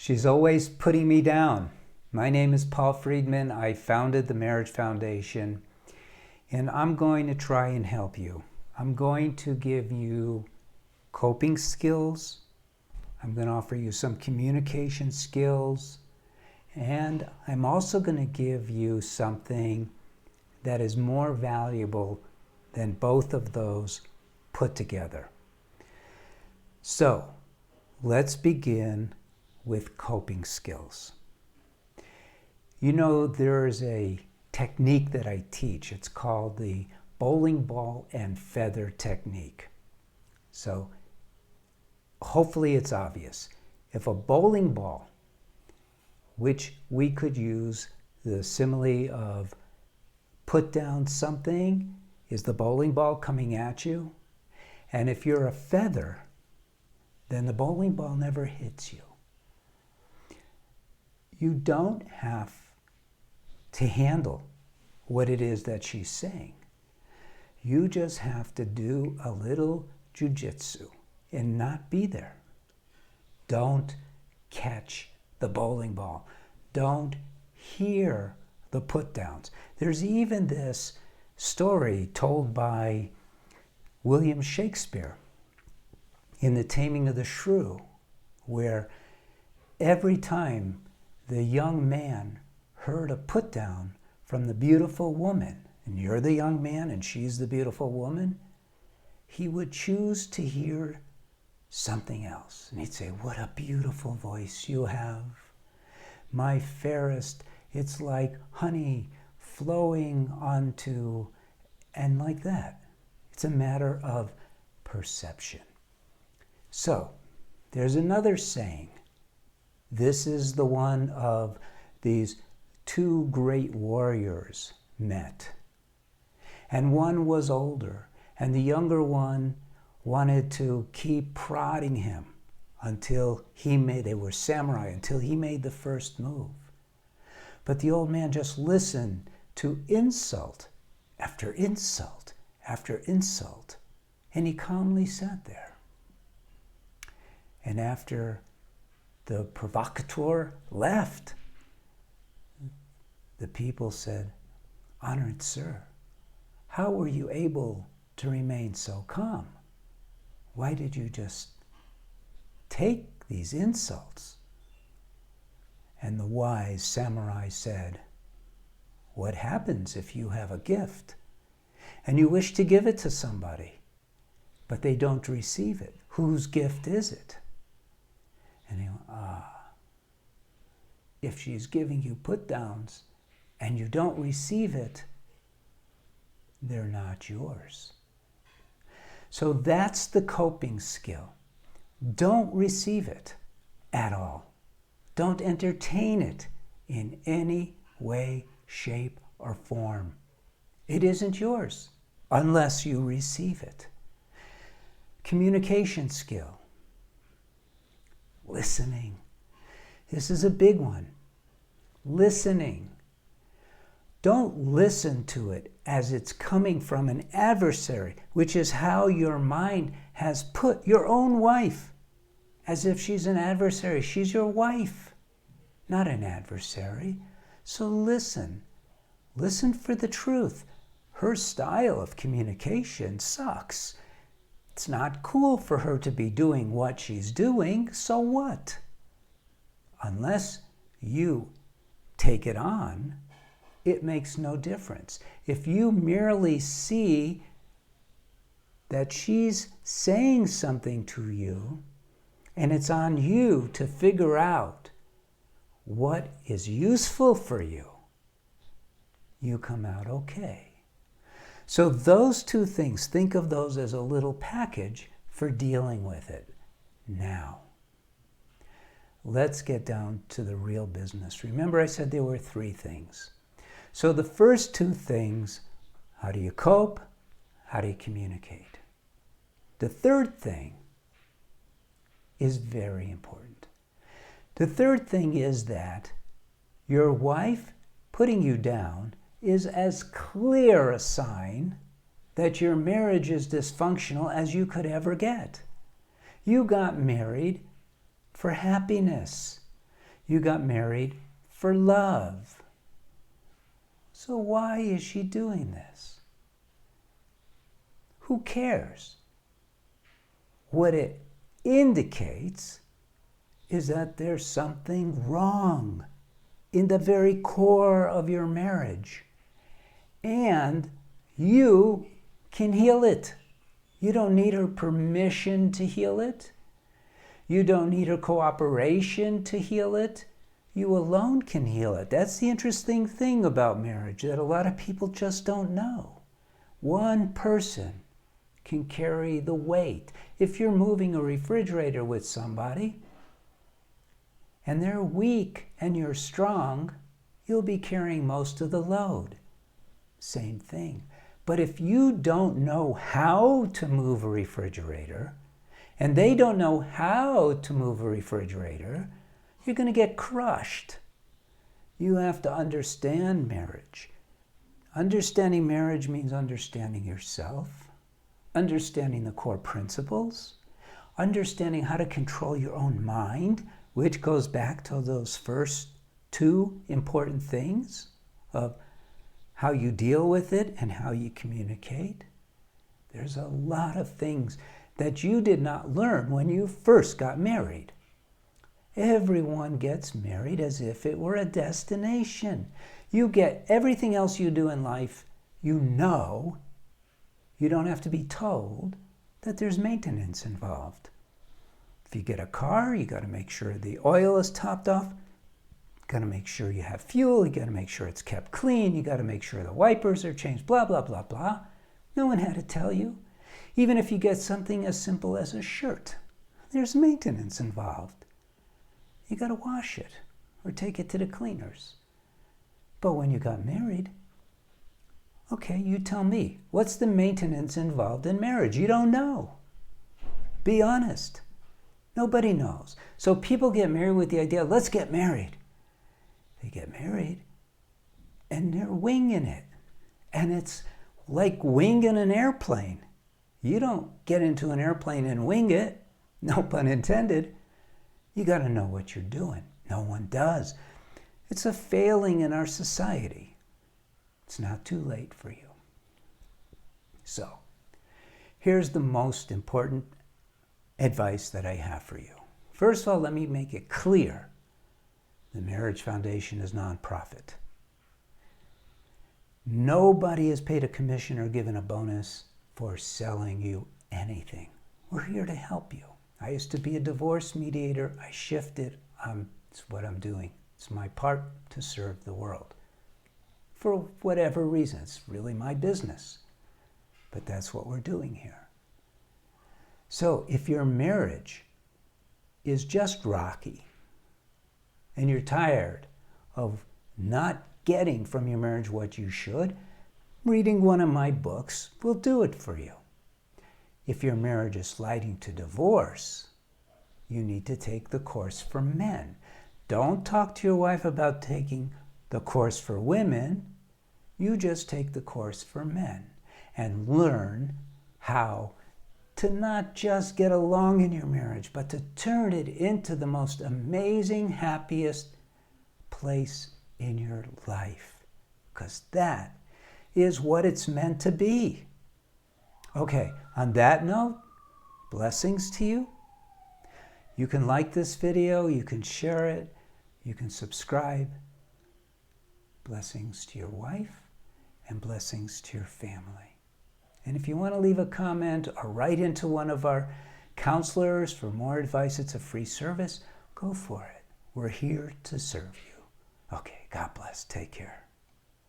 She's always putting me down. My name is Paul Friedman. I founded the Marriage Foundation, and I'm going to try and help you. I'm going to give you coping skills. I'm going to offer you some communication skills. And I'm also going to give you something that is more valuable than both of those put together. So, let's begin with coping skills. You know, there's a technique that I teach. It's called the bowling ball and feather technique. So, hopefully it's obvious. If a bowling ball, which we could use the simile of put down something, is the bowling ball coming at you. And if you're a feather, then the bowling ball never hits you. You don't have to handle what it is that she's saying. You just have to do a little jujitsu and not be there. Don't catch the bowling ball. Don't hear the put downs. There's even this story told by William Shakespeare in The Taming of the Shrew, where every time the young man heard a put down from the beautiful woman, and you're the young man and she's the beautiful woman, he would choose to hear something else. And he'd say, "What a beautiful voice you have. My fairest, it's like honey flowing onto," and like that. It's a matter of perception. So, there's another saying. This is the one of these two great warriors met. And one was older, and the younger one wanted to keep prodding him until they were samurai, until he made the first move. But the old man just listened to insult after insult after insult, and he calmly sat there. And after the provocateur left, the people said, "Honored sir, how were you able to remain so calm? Why did you just take these insults?" And the wise samurai said, "What happens if you have a gift and you wish to give it to somebody, but they don't receive it? Whose gift is it?" And he went, if she's giving you put downs and you don't receive it, they're not yours. So that's the coping skill. Don't receive it at all. Don't entertain it in any way, shape, or form. It isn't yours unless you receive it. Communication skill. Listening. This is a big one. Listening. Don't listen to it as it's coming from an adversary, which is how your mind has put your own wife, as if she's an adversary. She's your wife, not an adversary. So listen. Listen for the truth. Her style of communication sucks. It's not cool for her to be doing what she's doing, so what? Unless you take it on, it makes no difference. If you merely see that she's saying something to you, and it's on you to figure out what is useful for you, you come out okay. So those two things, think of those as a little package for dealing with it. Now, let's get down to the real business. Remember I said there were three things. So the first two things, how do you cope? How do you communicate? The third thing is very important. The third thing is that your wife putting you down is as clear a sign that your marriage is dysfunctional as you could ever get. You got married for happiness. You got married for love. So why is she doing this? Who cares? What it indicates is that there's something wrong in the very core of your marriage. And you can heal it. You don't need her permission to heal it. You don't need her cooperation to heal it. You alone can heal it. That's the interesting thing about marriage that a lot of people just don't know. One person can carry the weight. If you're moving a refrigerator with somebody and they're weak and you're strong, you'll be carrying most of the load. Same thing. But if you don't know how to move a refrigerator, and they don't know how to move a refrigerator, you're going to get crushed. You have to understand marriage. Understanding marriage means understanding yourself, understanding the core principles, understanding how to control your own mind, which goes back to those first two important things of how you deal with it and how you communicate. There's a lot of things that you did not learn when you first got married. Everyone gets married as if it were a destination. You get everything else you do in life, you know. You don't have to be told that there's maintenance involved. If you get a car, you got to make sure the oil is topped off. You got to make sure you have fuel. You got to make sure it's kept clean. You got to make sure the wipers are changed, blah, blah, blah, blah. No one had to tell you. Even if you get something as simple as a shirt, there's maintenance involved. You got to wash it or take it to the cleaners. But when you got married, okay, you tell me, what's the maintenance involved in marriage? You don't know. Be honest. Nobody knows. So people get married with the idea, let's get married. They get married and they're winging it. And it's like winging an airplane. You don't get into an airplane and wing it. No pun intended. You got to know what you're doing. No one does. It's a failing in our society. It's not too late for you. So, here's the most important advice that I have for you. First of all, let me make it clear. The Marriage Foundation is nonprofit. Nobody is paid a commission or given a bonus for selling you anything. We're here to help you. I used to be a divorce mediator. I shifted. It's what I'm doing. It's my part to serve the world. For whatever reason, it's really my business. But that's what we're doing here. So if your marriage is just rocky and you're tired of not getting from your marriage what you should, reading one of my books will do it for you. If your marriage is sliding to divorce, you need to take the course for men. Don't talk to your wife about taking the course for women. You just take the course for men and learn how to not just get along in your marriage, but to turn it into the most amazing, happiest place in your life. Because that is what it's meant to be. Okay, on that note, blessings to you. You can like this video, you can share it, you can subscribe. Blessings to your wife and blessings to your family. And if you want to leave a comment or write into one of our counselors for more advice, it's a free service, go for it. We're here to serve you. Okay, God bless. Take care.